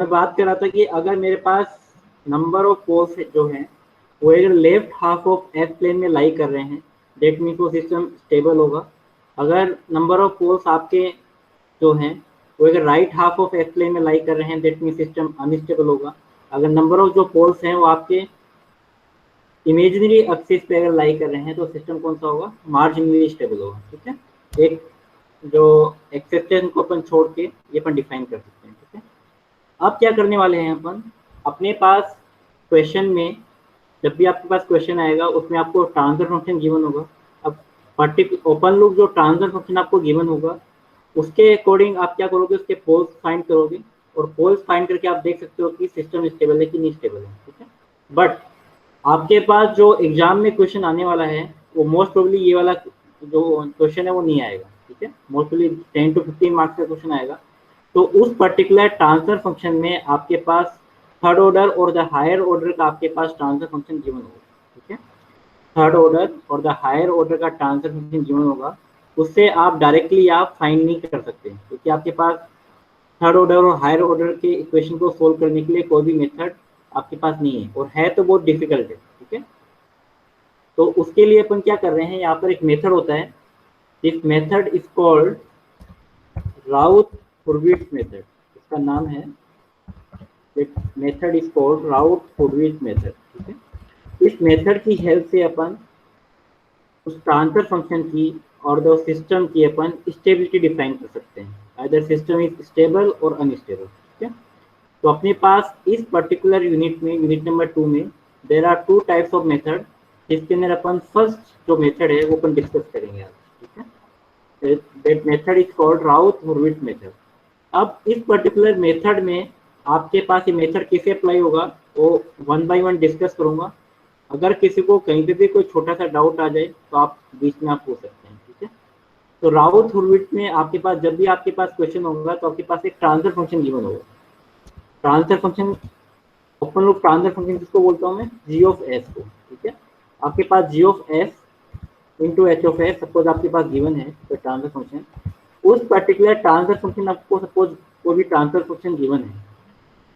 मैं बात कर रहा था कि अगर मेरे पास नंबर ऑफ पोल्स जो हैं वो अगर left half of s plane में लाई कर रहे हैं, डेट मीन्स वो सिस्टम स्टेबल होगा। अगर नंबर ऑफ पोल्स आपके जो हैं वो अगर right half of s plane में लाई कर रहे हैं, डेट मीन्स सिस्टम अनस्टेबल होगा। अगर नंबर ऑफ जो पोल्स हैं वो आपके इमेजिनरी एक्सिस पे अगर लाई कर रहे हैं तो सिस्टम कौन सा होगा, मार्जिनली स्टेबल होगा। ठीक है, एक जो एक्सेप्शन को अपन छोड़ के ये अपन डिफाइन कर सकते हैं। ठीक है, अब क्या करने वाले हैं अपन, अपने पास क्वेश्चन में जब भी आपके पास क्वेश्चन आएगा उसमें आपको ट्रांसफर फंक्शन गिवन होगा। अब पर्टिकुलर ओपन लूप जो ट्रांसफर फंक्शन आपको गिवन होगा उसके अकॉर्डिंग आप क्या करोगे, उसके पोल्स फाइंड करोगे और पोल्स फाइंड करके आप देख सकते हो कि सिस्टम स्टेबल है कि नहीं स्टेबल है। ठीक है, बट आपके पास जो एग्जाम में क्वेश्चन आने वाला है वो मोस्ट प्रोबेबली ये वाला जो क्वेश्चन है वो नहीं आएगा। ठीक है, मोस्ट प्रोबेबली 10 to 15 मार्क्स का क्वेश्चन आएगा। तो उस पर्टिकुलर ट्रांसफर फंक्शन में आपके पास थर्ड ऑर्डर और द हायर ऑर्डर का आपके पास ट्रांसफर फंक्शन गिवन होगा। ठीक है, थर्ड ऑर्डर और द हायर ऑर्डर का ट्रांसफर फंक्शन गिवन होगा, उससे आप डायरेक्टली आप फाइंड नहीं कर सकते क्योंकि आपके पास थर्ड ऑर्डर और हायर ऑर्डर के इक्वेशन को सोल्व करने के लिए कोई भी मेथड आपके पास नहीं है, और है तो बहुत डिफिकल्ट है। ठीक है, तो उसके लिए अपन क्या कर रहे हैं, यहाँ पर एक मेथड होता है, this method is called Routh Hurwitz method. इसका नाम है, method is called Routh Hurwitz method. ठीक है, इस मेथड की हेल्प से अपन उस ट्रांसफर फंक्शन की और दो सिस्टम की अपन स्टेबिलिटी डिफाइन कर सकते हैं, आइदर सिस्टम इज स्टेबल और अनस्टेबल। ठीक है, तो अपने पास इस पर्टिकुलर यूनिट में, यूनिट नंबर 2 में there are 2 types of method, जिसके अंदर अपन फर्स्ट जो मेथड है वो अपन डिस्कस करेंगे आज। ठीक है, that method is called Routh Hurwitz method. अब इस पर्टिकुलर मेथड में आपके पास ये मेथड कैसे अप्लाई होगा वो 1 by 1 डिस्कस करूंगा। अगर किसी को कहीं पे भी कोई छोटा सा डाउट आ जाए तो आप बीच में आप पूछ सकते हैं। ठीक है, तो राउथ हुर्विट्ज में आपके पास जब भी आपके पास क्वेश्चन होगा तो आपके पास एक ट्रांसफर फंक्शन गिवन होगा। Transfer function, open loop transfer function किसको बोलता हूँ मैं, जी ऑफ एस को। ठीक है, आपके पास G of s into H of s suppose आपके पास गिवन है तो ट्रांसफर फंक्शन, उस पर्टिकुलर ट्रांसफर फंक्शन आपको सपोज कोई भी ट्रांसफर फंक्शन गिवन है,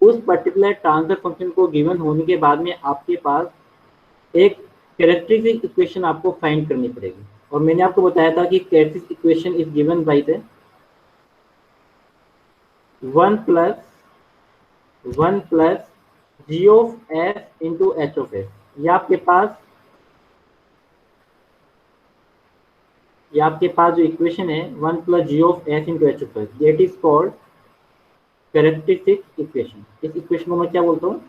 उस पर्टिकुलर ट्रांसफर फंक्शन को गिवन होने के बाद में आपके पास एक कैरेक्टरिस्टिक इक्वेशन आपको फाइंड करनी पड़ेगी। और मैंने आपको बताया था कि characteristic equation is given by the 1 plus G of s into H of s. ये आपके पास जो इक्वेशन है 1 plus G of s into H of s, that is called characteristic equation. इस इक्वेशन को मैं क्या बोलता हूँ,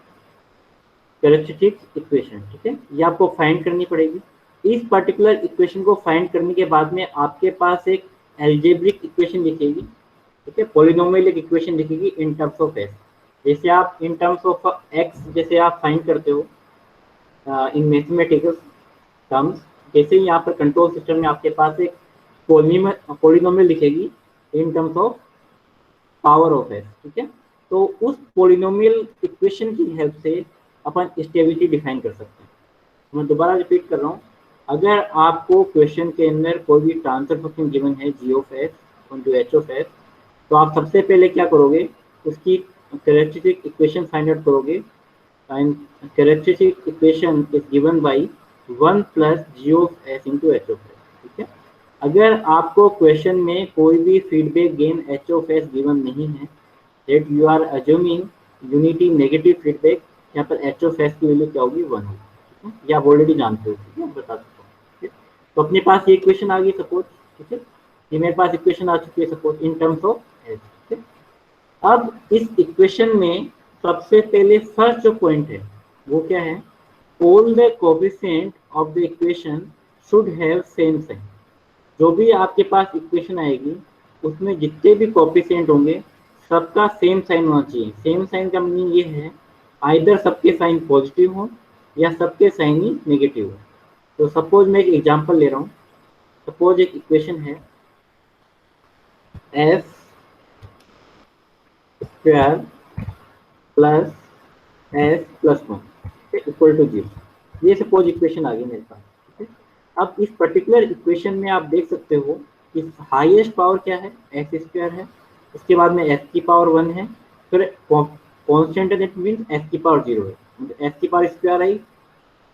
कैरेक्टरिस्टिक इक्वेशन। ठीक है, ये आपको फाइंड करनी पड़ेगी। इस पर्टिकुलर इक्वेशन को फाइंड करने के बाद में आपके पास एक एल्जेब्रिक इक्वेशन लिखेगी। ठीक है, पॉलिनोमियल एक इक्वेशन लिखेगी इन टर्म्स ऑफ एस, जैसे आप इन टर्म्स ऑफ एक्स जैसे आप फाइंड करते हो इन मैथमेटिकल टर्म्स, जैसे ही यहाँ पर कंट्रोल सिस्टम में आपके पास एक पॉलिनोमियल लिखेगी in terms of power of s. ठीक है, तो उस पॉलिनोमियल इक्वेशन की हेल्प से अपन स्टेबिलिटी डिफाइन कर सकते हैं। मैं दोबारा रिपीट कर रहा हूँ, अगर आपको क्वेश्चन के अंदर कोई भी ट्रांसफर फंक्शन गिवन है G of s into H of s, तो आप सबसे पहले क्या करोगे, उसकी कैरेक्टरिस्टिक इक्वेशन फाइंड आउट करोगे। And characteristic equation is given by 1 plus G of s into H of s. ठीक है, अगर आपको क्वेश्चन में कोई भी feedback gain H of s given नहीं है, that you are assuming unity negative feedback, यहाँ पर एच ऑफ एस की वैल्यू क्या होगी, 1 होगी। ये आप ऑलरेडी जानते हो। ठीक है, बता सकता हूँ। ठीक है, तो अपने पास ये इक्वेशन आ गई सपोज। ठीक है, ये मेरे पास इक्वेशन आ चुकी है suppose in terms of s. ठीक है, अब इस इक्वेशन में सबसे पहले फर्स्ट जो पॉइंट है वो क्या है, all the coefficient of the equation should have same sign. जो भी आपके पास इक्वेशन आएगी उसमें जितने भी कोएफिशिएंट होंगे सबका सेम साइन होना चाहिए। सेम साइन का मीनिंग ये है आइदर सबके साइन पॉजिटिव हो या सबके साइन ही नेगेटिव हो। तो सपोज मैं एक एग्जांपल ले रहा हूँ, सपोज एक इक्वेशन है F square plus s plus 1 equal to 0। ये सपोज इक्वेशन आ गई मेरे पास। ठीक है, अब इस पर्टिकुलर इक्वेशन में आप देख सकते हो कि हाईएस्ट पावर क्या है, एक्स स्क्वायर है, उसके बाद में एक्स की पावर 1 है, फिर कांस्टेंट है दैट मीन्स एस की पावर 0 है, एस की पावर स्क्वायर आई,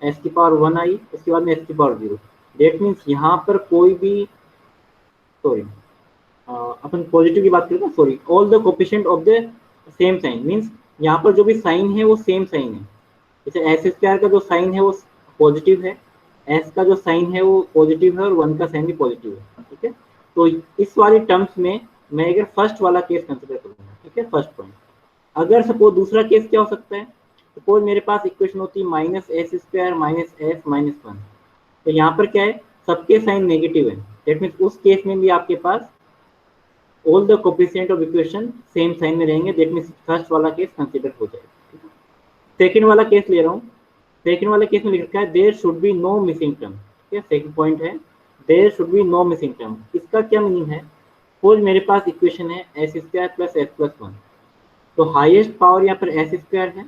एस की पावर 1 आई, उसके बाद में एस की पावर 0। दैट मीन्स यहाँ पर कोई भी, सॉरी अपन पॉजिटिव की बात करें ना, sorry, all the coefficient of the same sign means यहाँ पर जो भी साइन है वो सेम साइन है। जैसे एस स्क्वायर का जो साइन है वो पॉजिटिव है, एस का जो साइन है वो पॉजिटिव है और 1 का साइन भी पॉजिटिव है। ठीक है, तो इस वाली टर्म्स में मैं अगर फर्स्ट वाला केस कंसिडर करूंगा, ठीक है, फर्स्ट पॉइंट। अगर सपोज दूसरा केस क्या हो सकता है, सपोज मेरे पास इक्वेशन होती है minus s square minus s minus 1, तो यहाँ पर क्या है, सबके साइन नेगेटिव है। दैट मीन्स उस केस में भी आपके पास all the coefficient of equation same sign में रहेंगे। दैट मीन्स फर्स्ट वाला केस कंसिडर हो जाएगा। सेकंड वाला केस ले रहा हूँ, सेकंड वाले केस में लिख रखा है there should be no missing term. ठीक है, सेकंड पॉइंट है there should be no missing term. इसका क्या मीनिंग है, सपोज मेरे पास इक्वेशन है s square plus s plus 1, तो हाईएस्ट पावर यहाँ पर एस स्क्वायर है,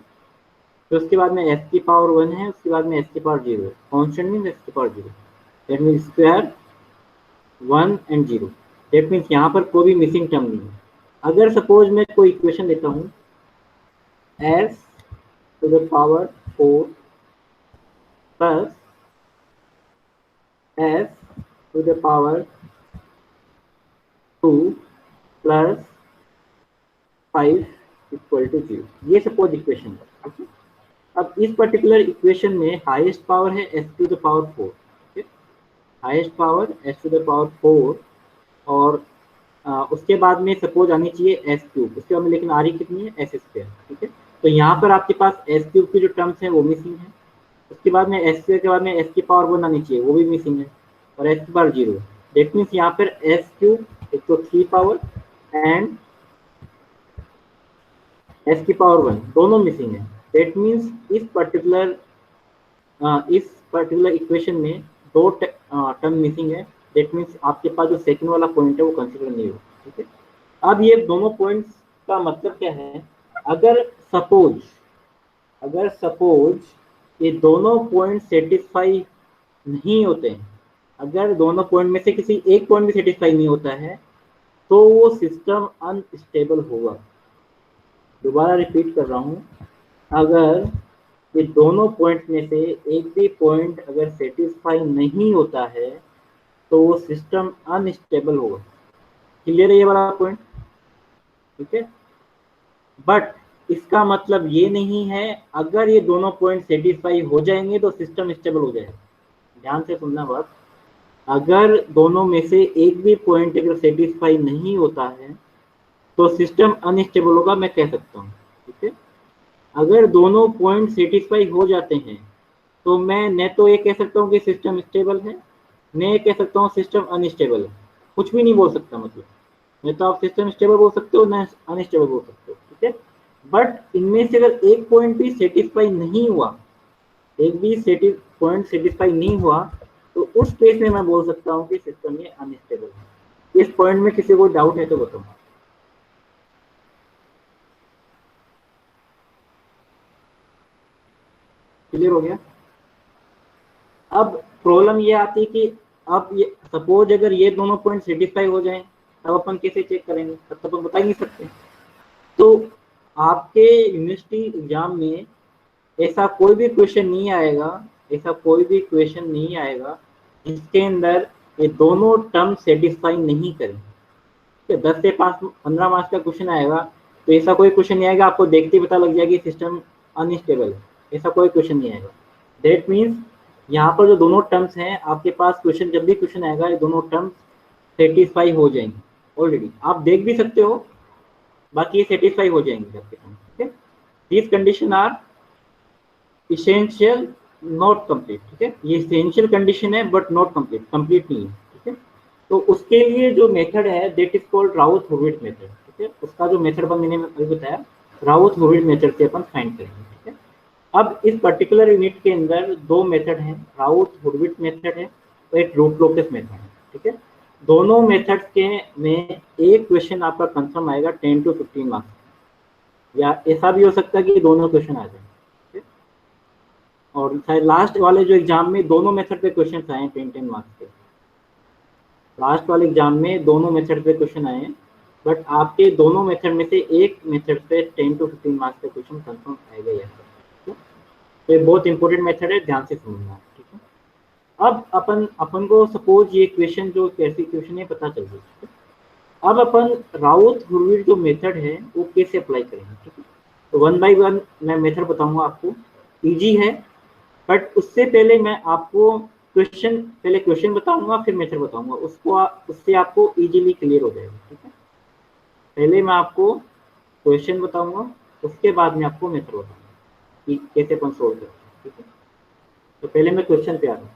तो उसके बाद में एस की पावर 1 है, उसके बाद में एस की पावर 0 है, कॉन्स्टेंट मीन्स एस की power 0, that means square 1 and 0। That means यहाँ पर कोई भी मिसिंग टर्म नहीं है। अगर सपोज मैं कोई इक्वेशन लेता हूँ s to the power 4 plus s to the power 2 plus 5 equal to 0, ये सपोज इक्वेशन है। okay? अब इस पर्टिकुलर इक्वेशन में हाईएस्ट पावर है s to the power 4, okay? Highest power s to the power 4 और उसके बाद में सपोज आनी चाहिए एस क्यूब, उसके बाद में लेकिन आ रही कितनी है एस स्क्वायर। ठीक है, तो यहाँ पर आपके पास एस क्यूब की जो टर्म्स है वो मिसिंग है, उसके बाद में एस स्क्वायर के बाद में एस की पावर 1 आनी चाहिए, वो भी मिसिंग है, और एस की पावर 0। दैट मीन्स यहाँ पर एस क्यूब एक तो 3 पावर एंड एस की पावर 1 दोनों मिसिंग है। दैट मीन्स इस पर्टिकुलर इक्वेशन में दो टर्म मिसिंग है। दैट मीन्स आपके पास जो सेकंड वाला पॉइंट है वो कंसिडर नहीं होगा। ठीक है, अब ये दोनों पॉइंट्स का मतलब क्या है, अगर सपोज ये दोनों पॉइंट सेटिस्फाई नहीं होते हैं, अगर दोनों पॉइंट में से किसी एक पॉइंट भी सेटिस्फाई नहीं होता है तो वो सिस्टम अनस्टेबल होगा। दोबारा रिपीट कर रहा हूँ, अगर ये दोनों पॉइंट में से एक भी पॉइंट अगर सेटिस्फाई नहीं होता है तो वो सिस्टम अनस्टेबल होगा। क्लियर है ये वाला पॉइंट? ठीक है, बट इसका मतलब ये नहीं है अगर ये दोनों पॉइंट सेटिस्फाई हो जाएंगे तो सिस्टम स्टेबल हो जाएगा। ध्यान से सुनना बात, अगर दोनों में से एक भी पॉइंट अगर सेटिस्फाई नहीं होता है तो सिस्टम अनस्टेबल होगा, मैं कह सकता हूँ। ठीक है, अगर दोनों पॉइंट सेटिस्फाई हो जाते हैं तो मैं न तो ये कह सकता हूँ कि सिस्टम स्टेबल है, न ये कह सकता हूँ सिस्टम अनस्टेबल है, कुछ भी नहीं बोल सकता। मतलब नहीं तो आप सिस्टम स्टेबल बोल सकते हो न अनस्टेबल बोल सकते हो। ठीक है, बट इनमें से अगर एक पॉइंट भी सेटिस्फाई नहीं हुआ, एक भी पॉइंट सेटिस्फाई नहीं हुआ, तो उस केस में मैं बोल सकता हूँ कि सिस्टम ये अनस्टेबल है। इस पॉइंट में किसी को डाउट है तो बताओ। क्लियर हो गया? अब प्रॉब्लम ये आती है कि अब ये सपोज अगर ये दोनों पॉइंट सेटिस्फाई हो जाएं तब अपन कैसे चेक करेंगे, तब तो अपन बता ही नहीं सकते। तो आपके यूनिवर्सिटी एग्जाम में ऐसा कोई भी क्वेश्चन नहीं आएगा, ऐसा कोई भी क्वेश्चन नहीं आएगा जिसके अंदर ये दोनों टर्म सेटिस्फाई नहीं करें। ठीक है, 10 से 15 मार्क्स का क्वेश्चन आएगा तो ऐसा कोई क्वेश्चन नहीं आएगा आपको देखते ही पता लग जाएगा कि सिस्टम अनस्टेबल है, ऐसा कोई क्वेश्चन नहीं आएगा। दैट मीन्स यहाँ पर जो दोनों टर्म्स हैं आपके पास क्वेश्चन, जब भी क्वेश्चन आएगा ये दोनों टर्म्स सेटिस्फाई हो जाएंगे। ऑलरेडी आप देख भी सकते हो, बाकी ये सेटिस्फाई हो जाएंगे आपके टर्म्स। ठीक है, these condition are essential not complete. ठीक है, ये इसेंशियल कंडीशन है बट नॉट कंप्लीट, कंप्लीट नहीं है। ठीक है, तो उसके लिए जो मेथड है that is called Routh Hurwitz method. ठीक है, उसका जो मेथड मैंने अभी बताया राउथ हॉर्विट्ज मेथड से अपन फाइंड करेंगे। ठीक है, अब इस पर्टिकुलर यूनिट के अंदर दो मेथड हैं, राउथ हॉर्विट्ज मेथड है और एक रूट लोकस मेथड है। ठीक है, दोनों मेथड्स के में एक क्वेश्चन आपका कंफर्म आएगा 10 to 15 मार्क्स, या ऐसा भी हो सकता है कि दोनों क्वेश्चन आ जाए। और शायद लास्ट वाले जो एग्जाम में दोनों मेथड पे क्वेश्चन आए 10 मार्क्स के, लास्ट वाले एग्जाम में दोनों मेथड पे क्वेश्चन आए हैं बट आपके दोनों मेथड में से एक मेथड से 10 to 15 मार्क्स का क्वेश्चन कंफर्म आएगा ही आएगा। ठीक है? तो ये बहुत इंपॉर्टेंट मेथड है, ध्यान से समझना। ठीक है, अब अपन को सपोज ये क्वेश्चन जो कैसी क्वेश्चन है पता चल गई। ठीक है, अब अपन राउथ हुरविल जो मेथड है वो कैसे अप्लाई करेंगे। ठीक है, तो वन बाय वन मैं मेथड बताऊंगा आपको, इजी है, बट उससे पहले मैं आपको पहले क्वेश्चन बताऊंगा फिर मेथड बताऊंगा, उससे आपको इजीली क्लियर हो जाएगा। ठीक है, पहले मैं आपको क्वेश्चन बताऊंगा, उसके बाद में आपको मेथड बताऊंगा कि कैसे अपन सोल्व करते हैं। ठीक है, तो पहले मैं क्वेश्चन पे आ रहा हूँ।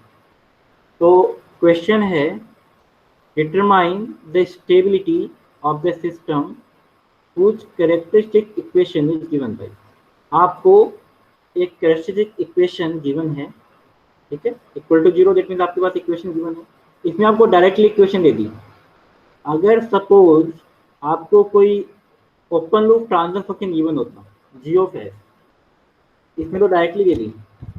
तो क्वेश्चन है, determine the stability of the system which characteristic equation is given bye. आपको एक कैरेक्टरिस्टिक इक्वेशन गिवन है। ठीक है, इक्वल टू 0, दैट मीन्स आपके पास इक्वेशन गिवन है, इसमें आपको डायरेक्टली इक्वेशन दे दी। अगर सपोज आपको कोई open loop transfer function given होता जी ऑफ एस, इसमें तो डायरेक्टली दे दी,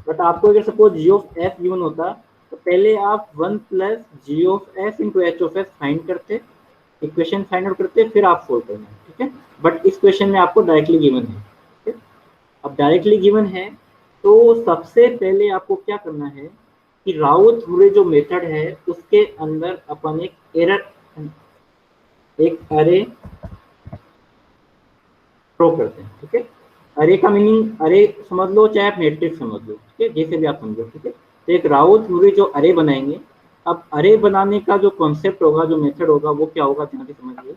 बट आपको अगर suppose G of s given होता तो पहले आप 1 plus G of s into H of s find करते, इक्वेशन फाइंड आउट करते, फिर आप सोल्व करना। ठीक है, बट इस क्वेश्चन में आपको डायरेक्टली गिवन है। ठीक है, अब डायरेक्टली गिवन है तो सबसे पहले आपको क्या करना है कि राउथ हुरविल जो मेथड है उसके अंदर अपन एक अरे थ्रो करते हैं। ठीक है, अरे का मीनिंग अरे समझ लो चाहे आप मैट्रिक्स समझ लो। ठीक है, जैसे भी आप समझो। ठीक है, तो एक राउथ हुरविल जो अरे बनाएंगे, अब अरे बनाने का जो कॉन्सेप्ट होगा, जो मेथड होगा, वो क्या होगा, ध्यान से समझिए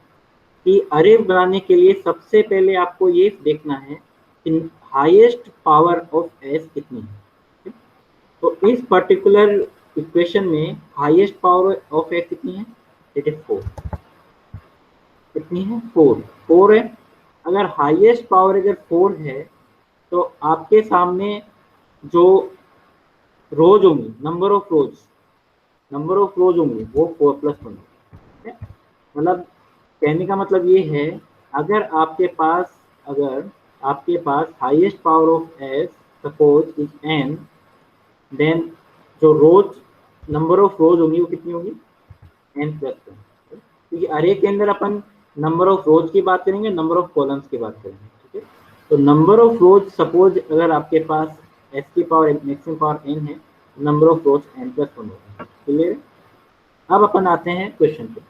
कि अरे बनाने के लिए सबसे पहले आपको ये देखना है कि हाईएस्ट पावर ऑफ एस कितनी है। तो इस पर्टिकुलर इक्वेशन में हाईएस्ट पावर ऑफ एस कितनी है, इट इज 4। कितनी है, 4 है। अगर हाईएस्ट पावर अगर 4 है तो आपके सामने जो रोज होंगी, नंबर ऑफ रोज होंगी वो 4+1 है। मतलब कहने का मतलब ये है, अगर आपके पास highest power of s suppose is n, then जो नंबर ऑफ रोज होंगी वो कितनी होगी, n+1। क्योंकि अरे के अंदर अपन नंबर ऑफ रोज की बात करेंगे, नंबर ऑफ कॉलम्स की बात करेंगे। ठीक है, तो नंबर ऑफ रोज सपोज अगर आपके पास एस की पावर मैक्सिमम पावर n है, नंबर ऑफ रोज n+1 होगा। क्लियर? अब अपन आते हैं क्वेश्चन पे।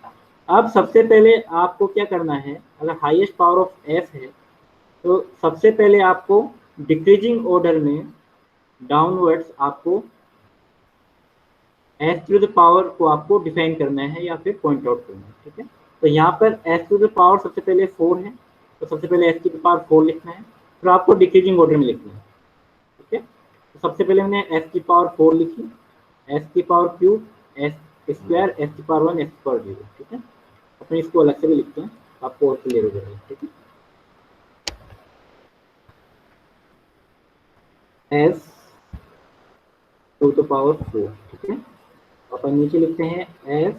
अब सबसे पहले आपको क्या करना है, अगर हाईएस्ट पावर ऑफ एस है तो सबसे पहले आपको डिक्रीजिंग ऑर्डर में डाउनवर्ड्स आपको एस टू द पावर को आपको डिफाइन करना है या फिर पॉइंट आउट करना है। ठीक है, तो यहाँ पर एस टू द पावर सबसे पहले 4 है, तो सबसे पहले एस की पावर 4 लिखना है, फिर आपको डिक्रीजिंग ऑर्डर में लिखना है। ठीक है, तो सबसे पहले मैंने एस की पावर 4 लिखी, एस की power cube, S square, S की पावर 1, एस की पावर 0। ठीक है, अपने इसको अलग से भी लिखते हैं, आपको और क्लियर हो जाएगा। ठीक है, एस टू द पावर 4। ठीक है, अपन नीचे लिखते हैं s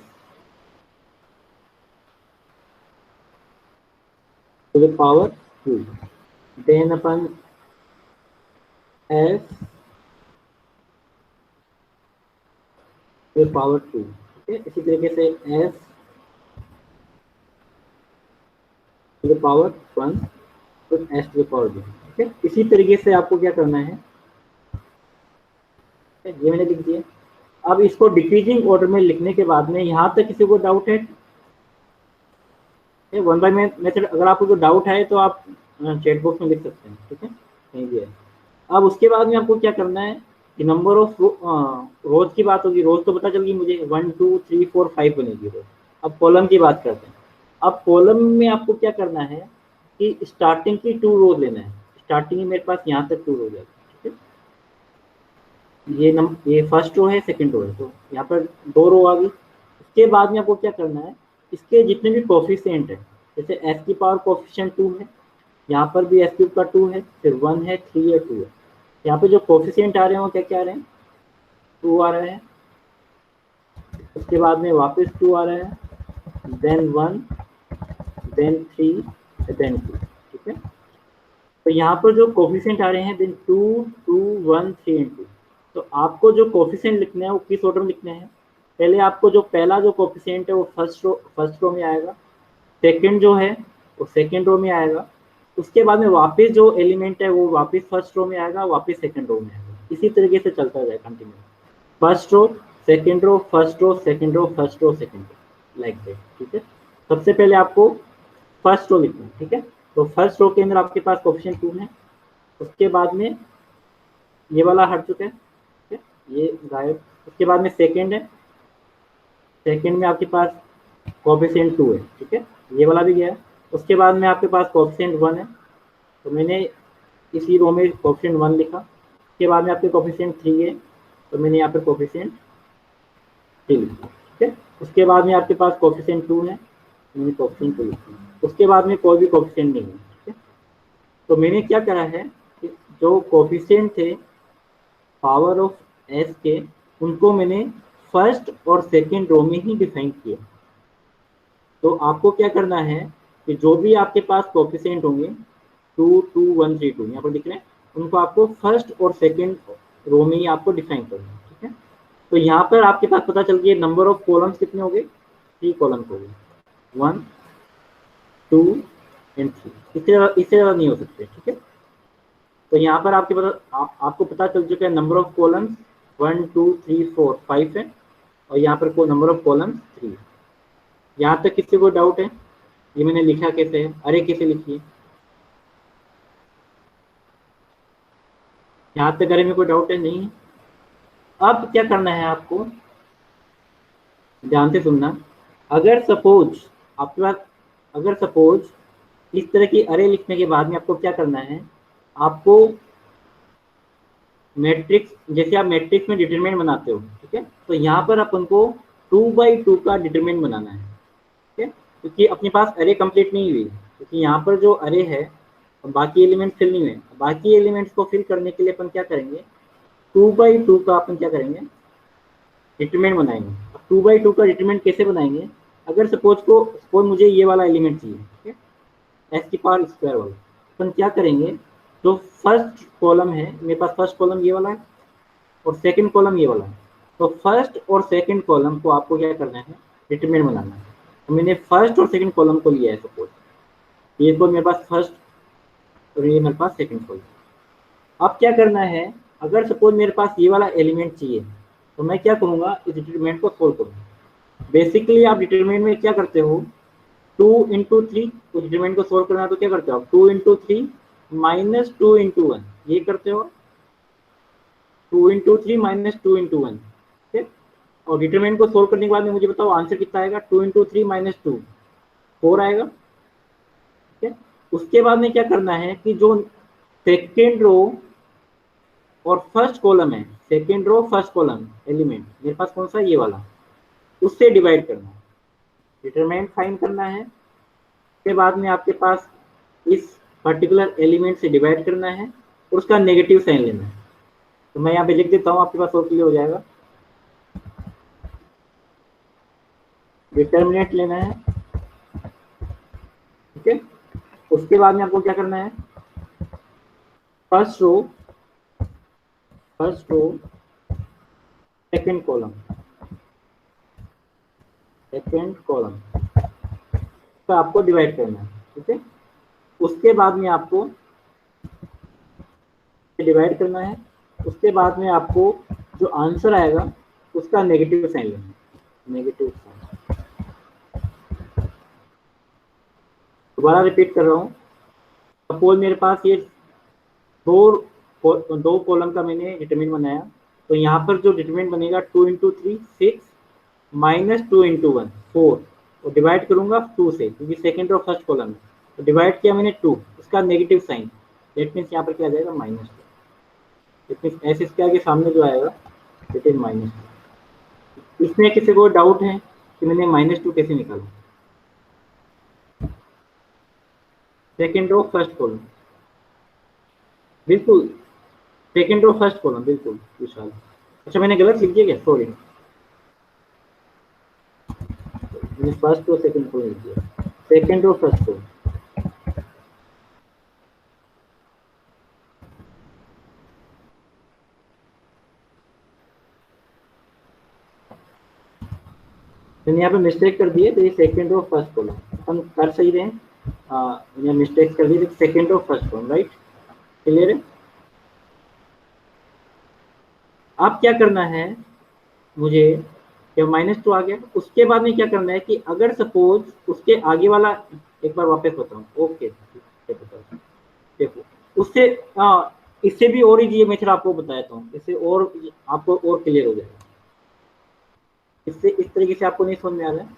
to the power 2, then अपन एस टू द पावर 2। ठीक है, इसी तरीके से एस टू द पावर 1, फिर एस टू द पावर 2। ठीक है, इसी तरीके से आपको क्या करना है, ये मैंने लिख दिया। अब इसको डिक्रीजिंग ऑर्डर में लिखने के बाद में यहाँ तक किसी को डाउट है, वन बाय मेथड अगर आपको कोई डाउट है तो आप चैट बॉक्स में लिख सकते हैं। ठीक है, कहीं भी है। अब उसके बाद में आपको क्या करना है कि नंबर ऑफ रोज की बात होगी, रोज तो पता चल गई मुझे, 1 2 3 4 5 बनेगी रोज। अब कॉलम की बात करते हैं। अब कॉलम में आपको क्या करना है कि स्टार्टिंग की 2 रोज लेना है। स्टार्टिंग में मेरे पास यहाँ तक 2 रोज है। ठीक है, ये फर्स्ट रो है, सेकंड रो है, तो यहाँ पर 2 रो आ गई। उसके बाद में आपको क्या करना है, इसके जितने भी कोफिशिएंट है, जैसे एस की पावर कोफिशिएंट 2 है, यहाँ पर भी एस क्यूब का 2 है, फिर 1 है, 3 है, 2 है। यहाँ पे जो कोफिशिएंट आ रहे हैं वो क्या क्या आ रहे हैं, 2 आ रहे हैं, उसके बाद में वापस 2 आ रहा है, देन 1, देन 3, देन 2। ठीक है, तो यहाँ पर जो कोफिशिएंट आ रहे हैं देन 2 2 1 3 एंड 2। तो आपको जो कोफिशिएंट लिखना है वो किस ऑर्डर में लिखना है, पहले आपको जो पहला जो कोफिशिएंट है वो फर्स्ट रो में आएगा, सेकंड जो है वो सेकंड रो में आएगा, उसके बाद में वापस जो एलिमेंट है वो वापस फर्स्ट रो में आएगा, वापस सेकंड रो में आएगा। इसी तरीके से चलता जाए continue, first row second row first row second row first row second row, like that. ठीक है, सबसे पहले आपको फर्स्ट रो लिखना है। ठीक है, तो फर्स्ट रो के अंदर आपके पास कोएफिशिएंट 2 है, उसके बाद में ये वाला हट चुका है, ठीक है, ये गायब। उसके बाद में सेकंड है, सेकंड में आपके पास कोएफिशिएंट 2 है, ठीक है, ये वाला भी गया। उसके बाद में आपके पास कोएफिशिएंट 1 है, तो मैंने इसी रो में कोएफिशिएंट 1 लिखा। उसके बाद में आपके कोएफिशिएंट 3 है, तो मैंने यहाँ पर कोएफिशिएंट 3 लिखा। ठीक है, उसके बाद में आपके पास कोएफिशिएंट 2 है, मैंने कोएफिशिएंट 2 लिखा। उसके बाद में कोई भी कोएफिशिएंट नहीं है। ठीक है, तो मैंने क्या करा है कि जो कोएफिशिएंट थे पावर ऑफ एस के, उनको मैंने फर्स्ट और सेकंड रो में ही डिफाइन किया। तो आपको क्या करना है कि जो भी आपके पास कोएफिशिएंट होंगे 2 2 1 3 2 यहाँ पर दिख रहे हैं, उनको आपको फर्स्ट और सेकंड रो में ही आपको डिफाइन करना है। ठीक है, तो यहाँ पर आपके पास पता चल गया नंबर ऑफ कॉलम्स कितने हो गए, 3 कॉलम्स हो गए, 1 2 एंड 3, इससे ज़्यादा नहीं हो सकते। ठीक है, तो यहाँ पर आपके पास आपको पता चल चुका है नंबर ऑफ कॉलम्स 1 2 3 4 5 है, और यहाँ पर को नंबर ऑफ कॉलम्स 3 है। यहाँ तक किसी को डाउट है ये मैंने लिखा कैसे है, अरे कैसे लिखी है, यहाँ तक अरे में कोई डाउट है? नहीं। अब क्या करना है आपको, ध्यान से सुनना। अगर सपोज आपके पास, अगर सपोज इस तरह की अरे लिखने के बाद में आपको क्या करना है, आपको मैट्रिक्स, जैसे आप मैट्रिक्स में डिटरमिनेंट बनाते हो, ठीक है, तो यहाँ पर अपन को 2x2 का डिटरमिनेंट बनाना है। ठीक है, क्योंकि अपने पास अरे कंप्लीट नहीं हुई, क्योंकि यहाँ पर जो अरे है बाकी एलिमेंट फिल नहीं हुए, बाकी एलिमेंट्स को फिल करने के लिए अपन क्या करेंगे, 2x2 का अपन क्या करेंगे, डिटरमिनेंट बनाएंगे। अब 2x2 का डिटरमिनेंट कैसे बनाएंगे, अगर सपोज मुझे ये वाला एलिमेंट चाहिए, ठीक है, एस की पावर स्क्वायर वाला, अपन क्या करेंगे, जो फर्स्ट कॉलम है मेरे पास, फर्स्ट कॉलम ये वाला है और सेकंड कॉलम ये वाला है, तो फर्स्ट और सेकंड कॉलम को आपको क्या करना है, डिटरमिनेंट बनाना है। तो मैंने फर्स्ट और सेकंड कॉलम को लिया है, सपोज ये तो मेरे पास फर्स्ट और ये मेरे पास सेकंड कॉलम। अब क्या करना है, अगर सपोज मेरे पास ये वाला एलिमेंट चाहिए, तो मैं क्या करूँगा, इस डिटरमिनेंट को सोल्व करूँगा। बेसिकली आप डिटरमिनेंट में क्या करते हो, 2 इंटू 3, उस डिटरमिनेंट को सोल्व करना है तो क्या करते हो आप, 2 इंटू 3 माइनस 2 इंटू 1, ये करते हो, 2 इंटू 3 माइनस 2 इंटू 1। ठीक है, और डिटरमिनेंट को सोल्व करने के बाद में मुझे बताओ आंसर कितना आएगा, 2 इंटू 3 माइनस 2 4 आएगा। ठीक है, उसके बाद में क्या करना है कि जो सेकेंड रो और फर्स्ट कॉलम है, second row first column element मेरे पास कौन सा, ये वाला, उससे डिवाइड करना है, डिटरमिनेंट फाइंड करना है। उसके बाद में आपके पास इस पर्टिकुलर एलिमेंट से डिवाइड करना है और उसका नेगेटिव साइन लेना है। तो मैं यहाँ पे लिख देता हूँ, आपके पास और क्लियर हो जाएगा। डिटरमिनेंट लेना है, ठीक है, उसके बाद में आपको क्या करना है, फर्स्ट रो सेकंड कॉलम का आपको डिवाइड करना है। ठीक है, उसके बाद में आपको डिवाइड करना है, उसके बाद में आपको जो आंसर आएगा उसका नेगेटिव साइन लेना है, नेगेटिव साइन। दोबारा रिपीट कर रहा हूँ, सपोज मेरे पास ये दो कॉलम का मैंने डिटरमिनेंट बनाया, तो यहाँ पर जो डिटरमिनेंट बनेगा 2 इंटू 3 6 माइनस 2 इंटू 1 4, और डिवाइड करूंगा 2 से, क्योंकि सेकेंड और फर्स्ट कॉलम है, तो डिवाइड किया मैंने 2, उसका नेगेटिव साइन, दैट मीन्स यहाँ पर क्या आ जाएगा, माइनस 2, दैट मीन्स ऐसे इसके आगे सामने जो आएगा इट इज -2। इसमें किसी को डाउट है कि मैंने -2 कैसे निकाला, सेकेंड रो फर्स्ट कॉलम, बिल्कुल सेकेंड रो फर्स्ट कॉलम, बिल्कुल विशाल। अच्छा मैंने गलत लिख दिया क्या, सॉरी, मैंने फर्स्ट रो सेकंड को लिख दिया, सेकंड रो फर्स्ट रो। मैंने यहाँ पे मिस्टेक कर दी है, तो ये सेकंड रो फर्स्ट कॉलम, अपन कर सही रहे हैं, मैंने मिस्टेक्स कर दी, सेकेंड और फर्स्ट कॉलम, राइट, क्लियर है। अब क्या करना है मुझे, जब -2 आ गया उसके बाद में क्या करना है कि अगर सपोज उसके आगे वाला, एक बार वापस बताऊं, ओके देखो उससे, इससे भी और इजी मेथड आपको बताता हूँ, इससे और आपको और क्लियर हो जाएगा। इससे इस तरीके से आपको नहीं समझ में आ रहा है,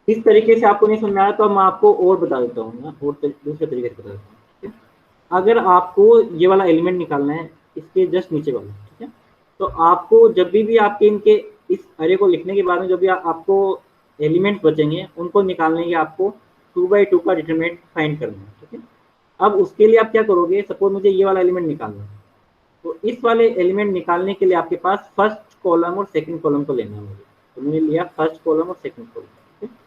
इस तरीके से आपको नहीं समझ में आ रहा तो मैं आपको और बता देता हूँ ना, और दूसरे तरीके से बता देता हूँ, ठीक है? अगर आपको ये वाला एलिमेंट निकालना है इसके जस्ट नीचे वाला, ठीक है, तो आपको जब भी आपके इनके इस अरे को लिखने के बाद में जो भी आपको एलिमेंट बचेंगे उनको निकालने के आपको 2x2 का डिटरमिनेंट फाइंड करना है, ठीक है। अब उसके लिए आप क्या करोगे, सपोज मुझे ये वाला एलिमेंट निकालना है, तो इस वाले एलिमेंट निकालने के लिए आपके पास फर्स्ट कॉलम और सेकंड कॉलम को लेना है मुझे, तो मैंने लिया फर्स्ट कॉलम और सेकंड कॉलम, ठीक है।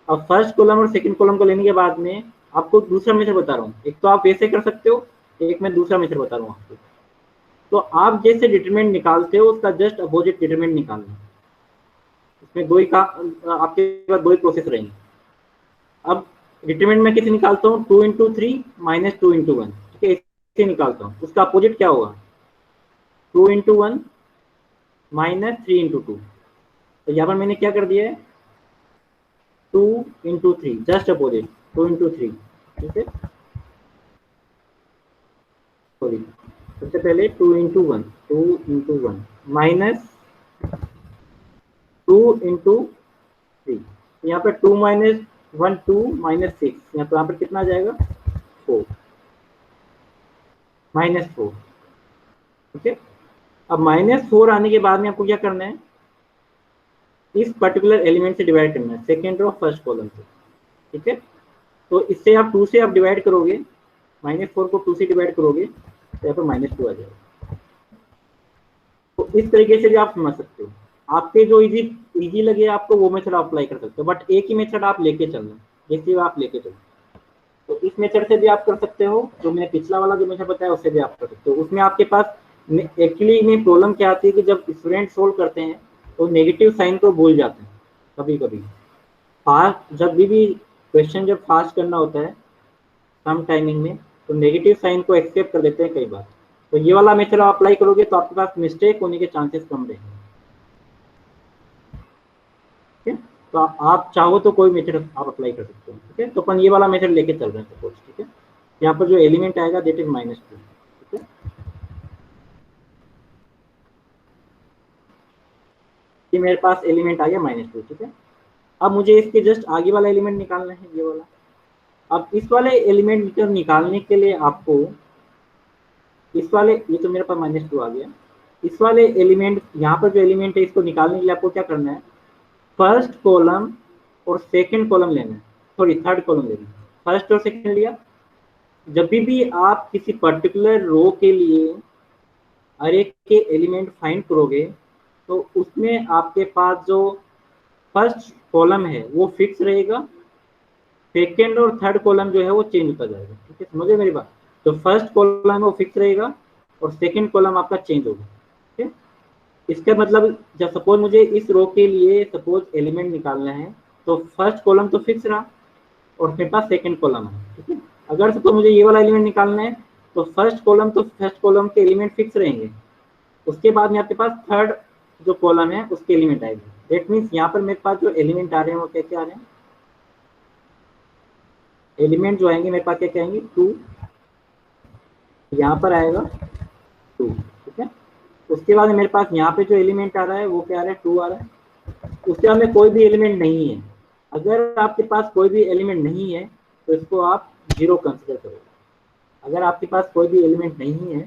अब फर्स्ट कॉलम और सेकंड कॉलम को लेने के बाद में आपको दूसरा मेथड बता रहा हूँ, एक तो आप वैसे कर सकते हो, एक मैं दूसरा मेथड बता रहा हूँ आपको। तो आप जैसे डिटरमिनेंट निकालते हो उसका जस्ट अपोजिट डिटरमिनेंट निकालना है, इसमें दो ही का आपके पास दो ही प्रोसेस रहेंगे। अब डिटरमिनेंट में कैसे निकालता हूँ, 2 × 3 - 2 × 1, ठीक है, इससे निकालता हूँ। उसका अपोजिट क्या होगा, 2 × 1 - 3 × 2। तो यहाँ पर मैंने क्या कर दिया है, 2 × 3 जस्ट अपोजिट 2 × 3, ठीक है। सॉरी, सबसे पहले 2 × 1 माइनस 2 × 3, यहाँ पर 2 - 1 2 - 6, यहाँ पर कितना आ जाएगा, 4 -4, ठीक है। अब -4 आने के बाद में आपको क्या करना है, इस पर्टिकुलर एलिमेंट से डिवाइड करना है, सेकेंड और फर्स्ट कॉलम से, ठीक है। तो इससे आप 2 से आप डिवाइड करोगे, -4 को 2 से डिवाइड करोगे तो यहाँ पर -2 आ जाएगा। तो इस तरीके से भी आप समझ सकते हो, आपके जो इजी लगे आपको वो मेथड अप्लाई कर सकते हो, बट एक ही मेथड आप लेके चलना, जैसे आप लेके चलो। तो इस मेथड से भी आप कर सकते हो, जो मैंने पिछला वाला जो मेथड बताया उससे भी आप कर सकते हो। उसमें आपके पास एक्चुअली में प्रॉब्लम क्या आती है कि जब स्टूडेंट सोल्व करते हैं तो नेगेटिव साइन को भूल जाते हैं कभी कभी, फास्ट जब भी क्वेश्चन जब फास्ट करना होता है कम टाइमिंग में, तो नेगेटिव साइन को एक्सेप्ट कर देते हैं कई बार। तो ये वाला मेथड आप अप्लाई करोगे तो आपके पास मिस्टेक होने के चांसेस कम रहेंगे, ठीक है। तो आप चाहो तो कोई मेथड आप अप्लाई कर सकते हो, ठीक है। तो अपन ये वाला मेथड लेके चल रहे हैं सपोज, ठीक है। यहाँ पर जो एलिमेंट आएगा दैट इज -2, ठीक है। ये मेरे पास एलिमेंट आ गया -2, ठीक है। अब मुझे इसके जस्ट आगे वाला एलिमेंट निकालना है, ये वाला। अब इस वाले एलिमेंट निकालने के लिए आपको इस वाले, ये तो मेरे पास -2 आ गया, इस वाले एलिमेंट, यहाँ पर जो एलिमेंट है इसको निकालने के लिए आपको क्या करना है, फर्स्ट कॉलम और सेकंड कॉलम लेना है, सॉरी थर्ड कॉलम लेना है। फर्स्ट और सेकंड लिया, जब भी आप किसी पर्टिकुलर रो के लिए अरे के एलिमेंट फाइंड करोगे तो उसमें आपके पास जो फर्स्ट कॉलम है वो फिक्स रहेगा, सेकेंड और थर्ड कॉलम जो है वो चेंज होता जाएगा, ठीक है, समझे मेरी बात। तो फर्स्ट कॉलम है वो फिक्स रहेगा और सेकेंड कॉलम आपका चेंज होगा, ठीक है। इसका मतलब जब सपोज मुझे इस रो के लिए सपोज एलिमेंट निकालना है तो फर्स्ट कॉलम तो फिक्स रहा और मेरे पास सेकेंड कॉलम है, ठीक है। अगर सपोज मुझे ये वाला एलिमेंट निकालना है तो फर्स्ट कॉलम के एलिमेंट फिक्स रहेंगे, उसके बाद में आपके पास थर्ड जो कॉलम है उसके एलिमेंट आएंगे। दैट मीन्स यहाँ पर मेरे पास जो एलिमेंट आ रहे हैं वो क्या आ रहे हैं, एलिमेंट जो आएंगे मेरे पास क्या आएंगे, 2, यहाँ पर आएगा 2, ठीक है। उसके बाद मेरे पास यहाँ पे जो एलिमेंट आ रहा है वो क्या आ रहा है, 2 आ रहा है। उसके बाद में कोई भी एलिमेंट नहीं है, अगर आपके पास कोई भी एलिमेंट नहीं है तो इसको आप 0 कंसिडर करोगे। अगर आपके पास कोई भी एलिमेंट नहीं है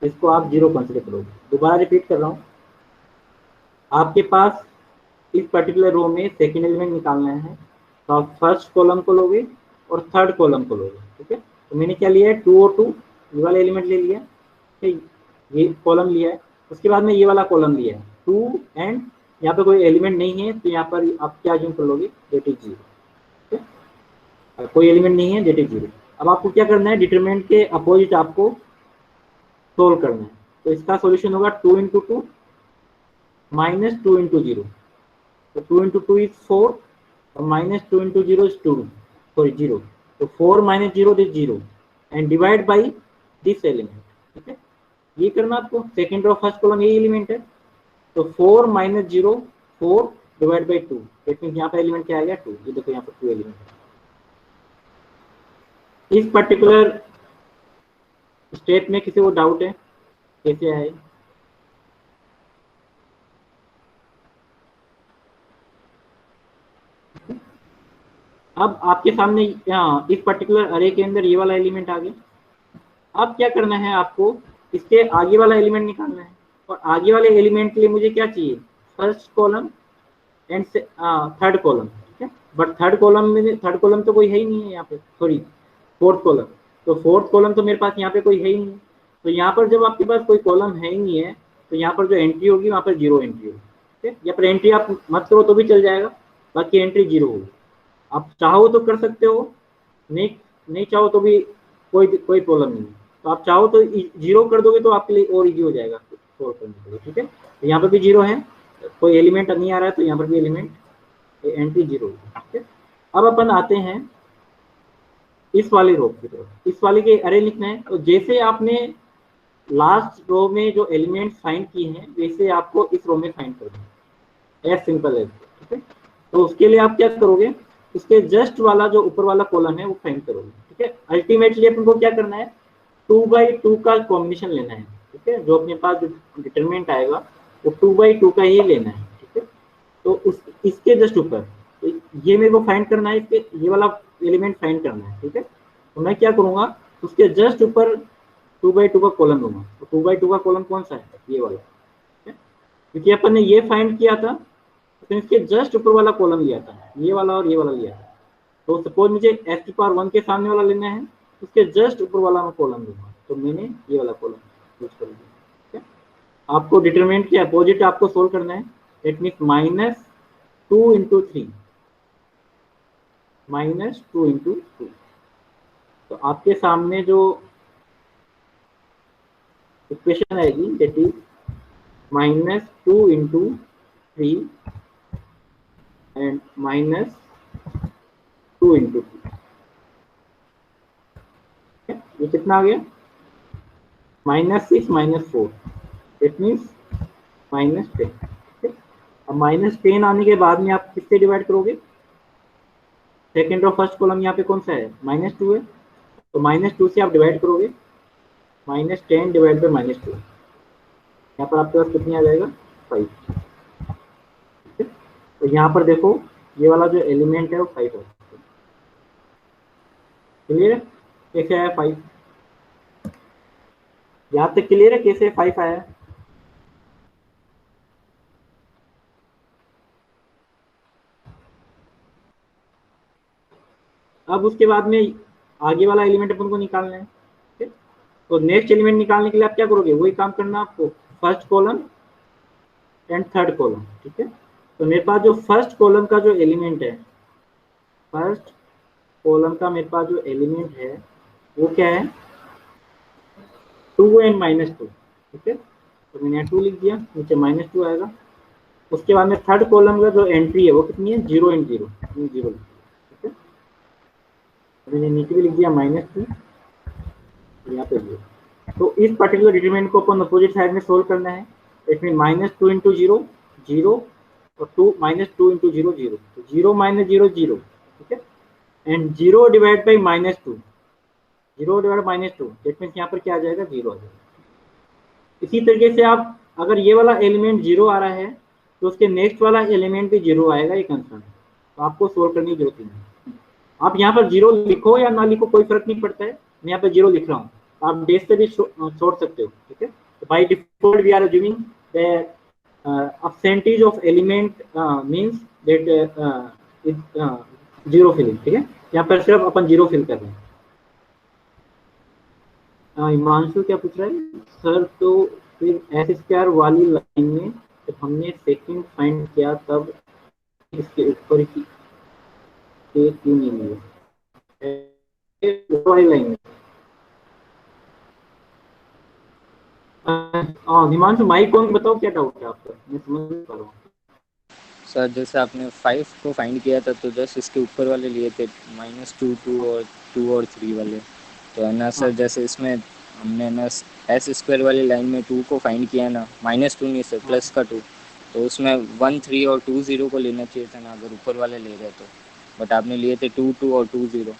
तो इसको आप 0 कंसिडर करोगे। दोबारा रिपीट कर रहा हूँ, आपके पास इस पर्टिकुलर रो में सेकेंड एलिमेंट निकालना है तो आप फर्स्ट कॉलम को लोगे और थर्ड कॉलम को लोगे, ठीक है। तो मैंने क्या लिया है, 2 और 2, ये वाला एलिमेंट ले लिया, ठीक, ये कॉलम लिया है। उसके बाद में ये वाला कॉलम लिया है 2 एंड यहाँ पे कोई एलिमेंट नहीं है तो यहाँ पर आप क्या जूम कर लोगे, दैट इज 0, ठीक है। कोई एलिमेंट नहीं है दैट इज 0। अब आपको क्या करना है, डिटरमिनेंट के अपोजिट आपको सोल्व करना है। तो इसका सॉल्यूशन होगा 2 × 2 - 2 × 0। तो 2 into 2 is 4 और minus 2 into 0 is 2, sorry 0. तो 4 minus 0 is 0 and divide by this element. ठीक है, ये करना आपको, सेकेंड और फर्स्ट कॉलम यही एलिमेंट है। तो 4 minus 0 4 divide by 2, that means यहाँ पे एलिमेंट क्या आ गया 2। ये देखो यहाँ पर 2 एलिमेंट है। इस पर्टिकुलर स्टेप में किसी को डाउट है कैसे आए? अब आपके सामने इस पर्टिकुलर अरे के अंदर ये वाला एलिमेंट आ गया। अब क्या करना है आपको, इसके आगे वाला एलिमेंट निकालना है, और आगे वाले एलिमेंट के लिए मुझे क्या चाहिए, first column and third column. ठीक है, बट थर्ड कॉलम तो कोई है ही नहीं है यहाँ पे, सॉरी फोर्थ कॉलम। तो फोर्थ कॉलम तो मेरे पास यहाँ पे कोई है ही नहीं। तो यहाँ पर जब आपके पास कोई कॉलम है ही नहीं है, तो यहाँ पर जो एंट्री होगी वहाँ पर 0 एंट्री होगी। ठीक है, यहाँ पर एंट्री आप मत करो तो भी चल जाएगा, बाकी एंट्री 0 होगी। आप चाहो तो कर सकते हो, नहीं चाहो तो भी कोई प्रॉब्लम नहीं। तो आप चाहो तो 0 कर दोगे तो आपके लिए और इजी हो जाएगा सोल्व करने के लिए। ठीक है, तो यहाँ पर भी 0 है, कोई एलिमेंट नहीं आ रहा है, तो यहाँ पर भी एलिमेंट एंट्री 0 होगी। ठीक है, अब अपन आते हैं इस वाली रो की तरफ। इस वाली के अरे लिखना है, तो जैसे आपने लास्ट रो में जो एलिमेंट फाइंड किए हैं वैसे आपको इस रो में फाइंड करना है, एज सिंपल एज। ठीक है, तो उसके लिए आप क्या करोगे, इसके जस्ट वाला जो ऊपर वाला कॉलम है वो फाइंड करोगे। ठीक है, अल्टीमेटली अपन को क्या करना है, 2/2 का कॉम्बिनेशन लेना है। ठीक है, जो अपने पास डिटरमिनेंट आएगा वो 2/2 का ही लेना है। ठीक है, तो इसके जस्ट ऊपर, तो ये मेरे को फाइंड करना है, इसके ये वाला एलिमेंट फाइंड करना है। ठीक है, तो मैं क्या करूंगा, उसके जस्ट ऊपर 2/2 का कॉलम लूंगा। तो 2/2 का कॉलम कौन सा है, ये वाला। ठीक है, क्योंकि अपन ने ये फाइंड किया था, तो इसके जस्ट ऊपर वाला कॉलम लिया था, ये वाला और ये वाला लिया था। तो सपोज मुझे x⁴ के सामने वाला लेना है, उसके जस्ट ऊपर वाला मैं कॉलम लूंगा, तो मैंने ये वाला कॉलम यूज कर लिया। ठीक है, आपको डिटरमिनेंट के अपोजिट आपको सोल्व करना है, दैट मीन्स -2 into 3, -2 into 2। तो आपके सामने जो इक्वेशन आएगी that is -2 into 3 and -2 into 2। ये कितना आ गया, -6 -4, इट मीन्स -10। अब -10 आने के बाद में आप किससे डिवाइड करोगे, सेकेंड और फर्स्ट कॉलम यहाँ पे कौन सा है, -2 है, तो -2 से आप डिवाइड करोगे, -10 डिवाइड बाई -2, यहाँ पर आपके पास कितनी आ जाएगा, 5। ठीक है, तो यहाँ पर देखो ये वाला जो एलिमेंट है वो 5 है। क्लियर है कैसे आया 5, यहाँ तक क्लियर है कैसे 5 आया। अब उसके बाद में आगे वाला एलिमेंट अपन को निकालना है। ठीक है, तो नेक्स्ट एलिमेंट निकालने के लिए आप क्या करोगे, वही काम करना आपको, first column and third column. ठीक है, तो मेरे पास जो फर्स्ट कॉलम का जो एलिमेंट है, फर्स्ट कॉलम का मेरे पास जो एलिमेंट है वो क्या है, 2 and -2। ठीक है, तो मैंने 2 लिख दिया, नीचे -2 आएगा। उसके बाद में थर्ड कॉलम का जो एंट्री है वो कितनी है, 0 and 0, 0। ठीक है, मैंने नीचे भी लिख दिया -2, यहाँ पे 0। तो इस पर्टिकुलर डिटरमिनेंट को अपन अपोजिट साइड में सोल्व करना है, इसमें -2 into 0 0 और -2 into 0 0, तो 0 - 0 0। ठीक है, and 0 divide by -2, 0 divide -2, that means यहाँ पर क्या आ जाएगा, 0 आ जाएगा। इसी तरीके से आप अगर ये वाला एलिमेंट 0 आ रहा है तो उसके नेक्स्ट वाला एलिमेंट भी 0 आएगा, ये कंसर्न है, तो आपको सोल्व करने की जरूरत नहीं है। आप यहाँ पर 0 लिखो या ना लिखो कोई फर्क नहीं पड़ता है, मैं यहाँ पर 0 लिख रहा हूँ, आप डेज से भी छोड़ सकते हो। ठीक है, तो by default we are assuming that percentage of element means that it 0 filling. ठीक है, यहाँ पर सिर्फ अपन 0 फिल कर रहे हैं। हिमांशु क्या पूछ रहा है, सर तो फिर S² वाली लाइन में जब हमने सेकंड फाइंड किया तब इसके ऊपर की क्यों नहीं लिया वाली लाइन में। हिमांशु माइक कौन बताओ क्या डाउट है आपका, मैं समझ नहीं पा रहा हूँ। सर जैसे आपने 5 को फाइंड किया था तो जस्ट इसके ऊपर वाले लिए थे -2 2 और 3 वाले, तो है ना सर हाँ जैसे इसमें हमने ना एस स्क्वायर वाली लाइन में 2 को फाइंड किया ना, -2 नहीं सर हाँ प्लस का 2, तो उसमें 1 3 और 2 0 को लेना चाहिए था ना अगर ऊपर वाले ले रहे तो, बट आपने लिए थे 2 2 और 2 0।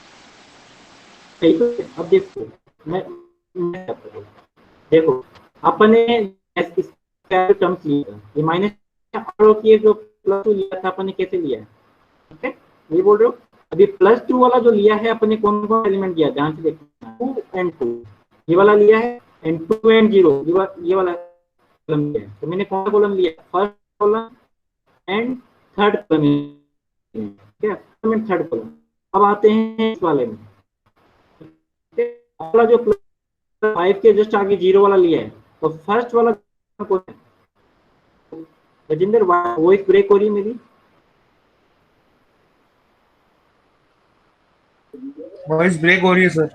सही तो है। अब देखो मैं क्या करूँ? देखो अपने टर्म्स लिए था, ये माइनस की जो प्लस टू लिया था अपने कैसे लिया है, ठीक है ये बोल रहे हो। अभी प्लस टू वाला जो लिया है अपने कौन कौन एलिमेंट लिया ध्यान से देखना, 2 and 2 ये वाला लिया है, एंड 2 and 0 ये वाला कॉलम लिया है। तो मैंने कौन सा कॉलम लिया, first column and third column, ठीक है थर्ड कॉलम। अब आते हैं इस वाले में, वाला जो 5 के जस्ट आगे 0 वाला लिया है, तो फर्स्ट वाला कौन है? राजेंद्र वॉइस ब्रेक हो रही है मेरी। वॉइस ब्रेक हो रही है सर।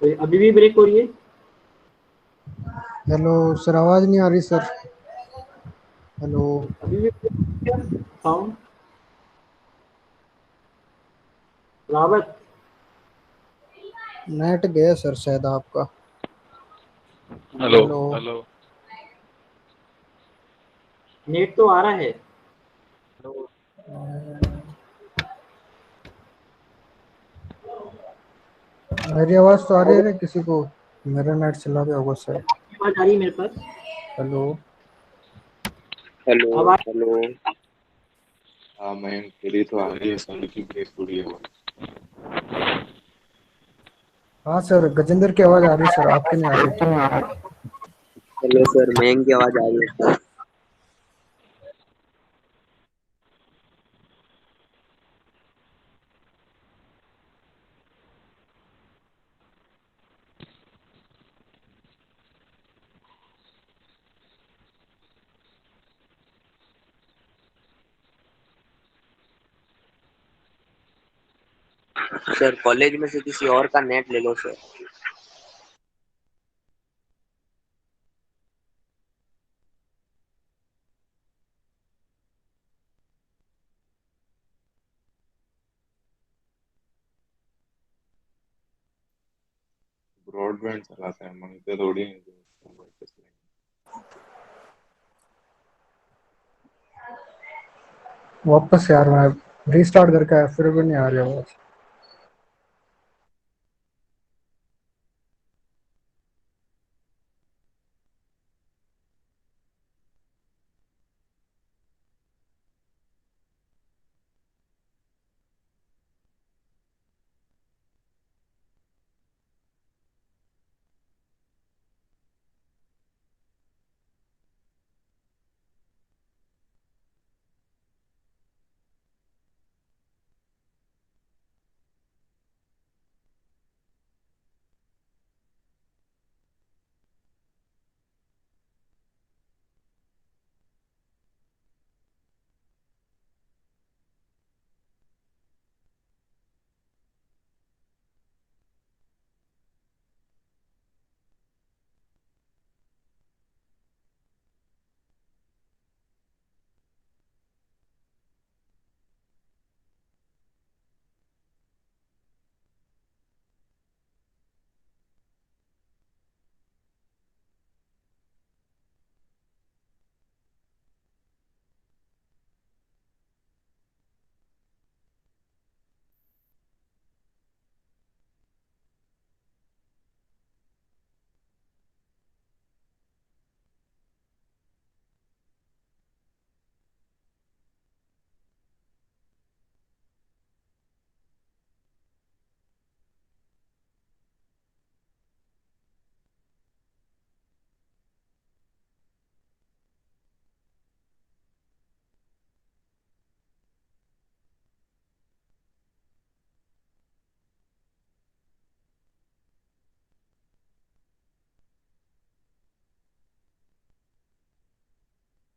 तो अभी भी ब्रेक हो रही है। हेलो सर, आवाज नहीं आ रही सर। हेलो। अभी भी साउंड रावत। नेट गया सर शायद आपका। Hello hello. हेलो। नेट तो आ रहा है। मेरी आवाज तो आ रही है ना किसी को? मेरा नेट चला गया होगा सर। आवाज आ रही है मेरे पास। हेलो। हेलो आवाज हेलो। हाँ मैं तेरी तो आ रही है, सोनी की ब्रेक हो रही है। हाँ सर, गजेंद्र की आवाज आ रही है सर, आपकी नहीं आ रही। हेलो सर, मयंक की आवाज आ रही है सर। सर कॉलेज में से किसी और का नेट ले लो सर। ब्रॉडबैंड चलाते हैं, मांगते थोड़ी हैं वापस यार मैं रीस्टार्ट करके आया फिर भी नहीं आ रही आवाज।